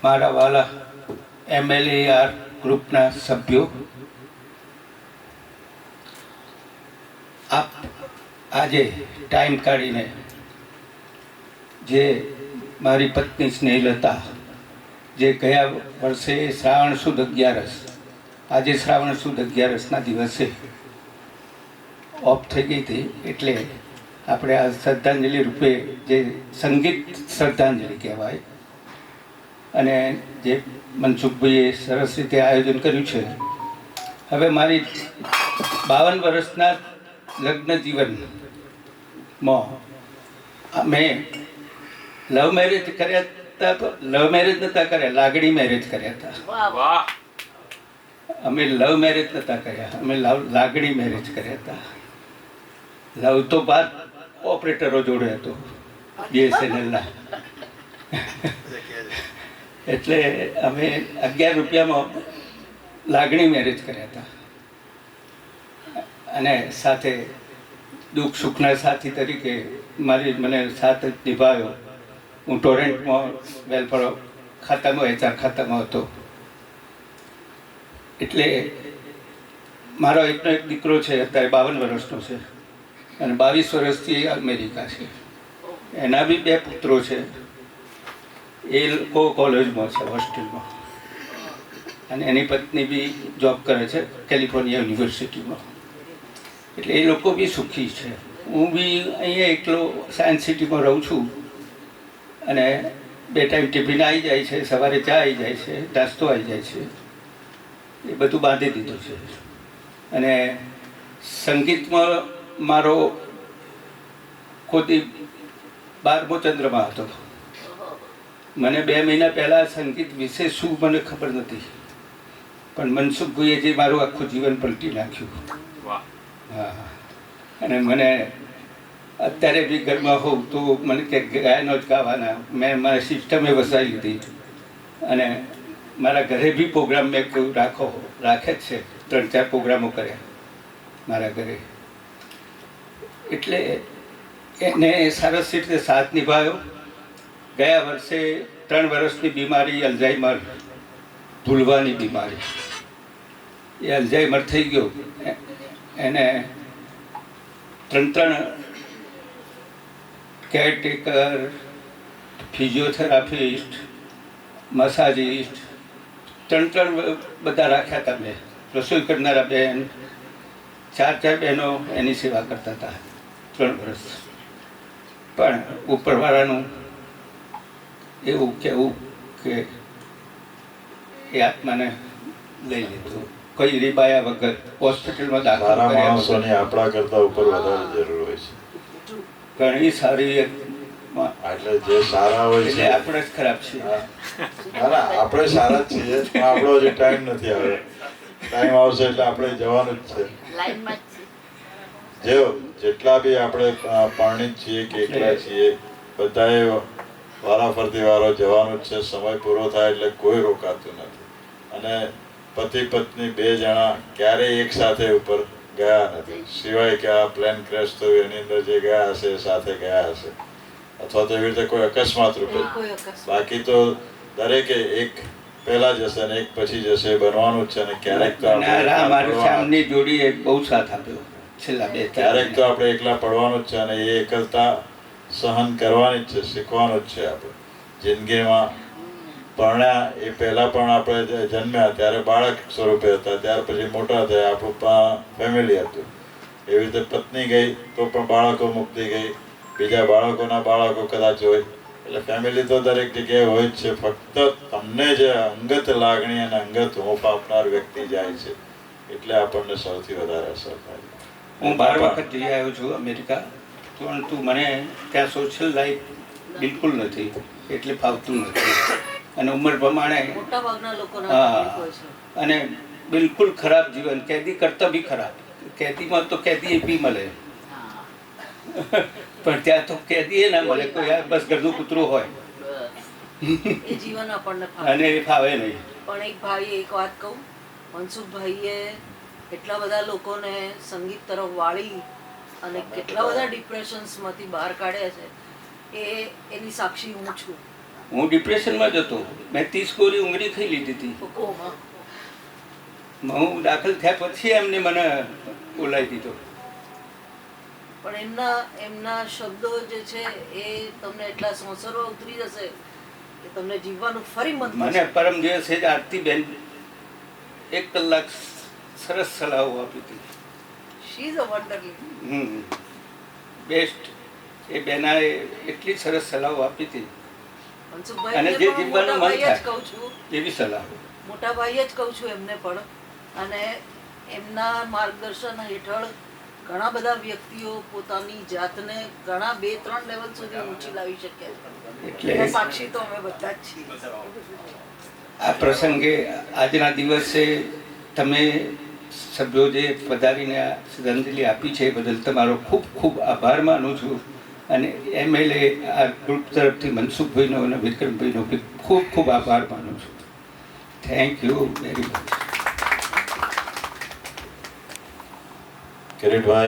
મારા વાલા MLAR ગ્રુપના સભ્યો, આપ આજે ટાઈમ કાઢીને જે મારી પત્ની સ્નેહલતા, જે ગયા વર્ષે શ્રાવણ સુદ 11, આજે શ્રાવણ સુદ 11ના દિવસે ઓફ થઈ ગઈ હતી, એટલે આપણે આ શ્રદ્ધાંજલિ રૂપે જે સંગીત શ્રદ્ધાંજલિ કહેવાય, અને જે મનસુખભાઈએ સરસ રીતે આયોજન કર્યું છે. હવે મારી 52 વર્ષના લગ્ન જીવનમાં મેં લવ મેરેજ કર્યા હતા. લવ મેરેજ નહોતા કર્યા, લાગણી મેરેજ કર્યા હતા. અમે લવ મેરેજ નહોતા કર્યા, અમે લાગણી મેરેજ કર્યા હતા. લવ તો બાદ ઓપરેટરો જોડે હતો, BSNLના. એટલે અમે 11 રૂપિયામાં લાગણી મેરેજ કર્યા હતા, અને સાથે દુઃખ સુખના સાથી તરીકે મને સાથ નિભાવ્યો. હું ટોરેન્ટમાં વેલફેર ખાતામાં, HR ખાતામાં હતો. એટલે મારો એકનો એક દીકરો છે, અત્યારે 52 વર્ષનો છે, અને 22 વર્ષથી અમેરિકા છે. એના બી 2 પુત્રો છે, એ લોકો કોલેજમાં છે, હોસ્ટેલમાં, અને એની પત્ની બી જોબ કરે છે કેલિફોર્નિયા યુનિવર્સિટીમાં. એટલે એ લોકો બી સુખી છે. હું બી અહીંયા એકલો સાયન્સ સિટીમાં રહું છું, અને 2 ટાઈમ ટિફિન આવી જાય છે, સવારે ચા આવી જાય છે, નાસ્તો આવી જાય છે, એ બધું બાંધી દીધું છે. અને સંગીતમાં મારો ખોટી 12મો ચંદ્રમાં હતો. મને 2 મહિના પહેલાં સંગીત વિશે શું મને ખબર નથી, પણ મનસુખભાઈએ જે મારું આખું જીવન પલટી નાખ્યું. હા, અને મને અત્યારે બી ઘરમાં હોઉં તો મને કે ગાયનો જ ગાવાના, મેં મારી સિસ્ટમે વસાવી લીધી. અને મારા ઘરે બી પ્રોગ્રામ મેં કોઈ રાખે જ છે. 3-4 પ્રોગ્રામો કર્યા મારા ઘરે. એટલે એને સરસ રીતે સાથ નિભાવ્યો. ગયા વર્ષે 3 વર્ષની બીમારી, અલ્ઝાઈમર, ભૂલવાની બીમારી, એ અલ્ઝાઈમર થઈ ગયો. એને 3 કેરટેકર, ફિઝિયોથેરાપિસ્ટ, મસાજિસ્ટ, 3 બધા રાખ્યા હતા. મેં રસોઈ કરનારા બેન, 4 બહેનો એની સેવા કરતા હતા 3 વર્ષ. પણ ઉપરવાળાનું એવું કહેવું કે એ આત્માને લઈ લીધું, કોઈ રીબાયા વગર હોસ્પિટલમાં દાખલ કર્યા. માણસોની આપણા કરતા ઉપર વધારે જરૂર હોય છે. ઘણી સારી, એટલે જે સારા હોય છે આપણે જ ખરાબ છીએ. આપણે સારા જ છીએ, પણ આપણો હજી ટાઈમ નથી આવ્યો. ટાઈમ આવશે એટલે આપણે જવાનું જ છે. જેટલા બી આપણે પરણિત છીએ કે એકલા છીએ, બધાએ વારાફરતી વારો જવાનું જ છે. સમય પૂરો થાય એટલે કોઈ રોકાતું નથી. અને પતિ પત્ની 2 જણા ક્યારેય એક સાથે ઉપર ગયા નથી, સિવાય કે આ પ્લેન ક્રેશ થયું એની અંદર જે ગયા હશે સાથે ગયા હશે, અથવા તો એવી રીતે કોઈ અકસ્માત રૂપે. બાકી તો દરેકે એક પહેલા જશે અને એક પછી જશે, બનવાનું જ છે. અને ક્યારેક તો આપણે જોડીએ બહુ સાથ આપ્યો છેલ્લા 2. ક્યારેક તો આપણે એકલા પડવાનું જ છે, અને એ એકલતા સહન કરવાની જ છે, શીખવાનું જ છે. આપણે જિંદગીમાં પરણ્યા એ પહેલાં પણ આપણે જન્મ્યા ત્યારે બાળક સ્વરૂપે હતા, ત્યાર પછી મોટા થયા, આપણું ફેમિલી હતું. એવી રીતે પત્ની ગઈ તો પણ બાળકો મુક્તિ ગઈ, બીજા બાળકોના બાળકો કદાચ હોય. એટલે ફેમિલી તો દરેક જગ્યાએ હોય જ છે. ફક્ત તમને જે અંગત લાગણી અને અંગત હોપ આપનાર વ્યક્તિ જાય છે, એટલે આપણને સૌથી વધારે અસર થાય. હું 12 વખત જઈ આવ્યો છું અમેરિકા, પરંતુ મને ત્યાં સોશિયલ લાઈફ બિલકુલ નથી, એટલે ફાવતું નથી. અને ઉંમર પ્રમાણે અને બિલકુલ ખરાબ જીવન, કેદી કરતા બી ખરાબ. કેદીમાં તો કેદી બી મળે, પણ ત્યાં તો કેદી ના મળે. કોઈ બસ ઘરનું કૂતરું હોય એ જીવન આપણને અને એ ફાવે નહીં. પણ એક ભાઈ, એક વાત કહું, મનસુખભાઈએ એટલા બધા લોકોને સંગીત તરફ વાળી અને કેટલા બધા ડિપ્રેશન્સમાંથી બહાર કાઢ્યા છે, એની સાક્ષી હું છું. હું ડિપ્રેશનમાં જ હતો. મેં 30 ગોળી ઊંઘરી ખાઈ લીધી હતી. ઓમાં હું દાખલ થયા પછી એમને મને બોલાવી દીધો. પણ એમના શબ્દો જે છે એ તમને એટલા સંસરો ઉતરી જશે કે તમને જીવવાનું ફરી મન મને થશે. પરમ દિવસે જ આરતીબેન 1 કલાક સરસ સલાહો આપી હતી. She is a વન્ડરલી. બેસ્ટ. એ બેનાએ એટલી સરસ સલાહો આપી હતી મનસુખભાઈ અને ને જે પણ જીવવાનું મોટા મન ભાઈ જ થાય. કહું છું, એવી સલાહ. મોટા ભાઈ જ કહું છું એમને પણ. અને એમના માર્ગદર્શન હેઠળ ઘણા બધા વ્યક્તિઓ પોતાની જાતને ઘણા 2-3 લેવલ સુધી ઊંચી લાવી શક્યા છે. એટલે એના સાક્ષી તો અમે બધા જ છીએ. આ પ્રસંગે આજના દિવસે તમે સભ્યો જે પધારીને આ શ્રદ્ધાંજલિ આપી છે એ બદલ તમારો ખૂબ ખૂબ આભાર માનું છું. અને MLA આ ગ્રુપ તરફથી મનસુખભાઈનો અને વિક્રમભાઈનો બી ખૂબ ખૂબ આભાર માનું છું. Thank you very much. Kiritbhai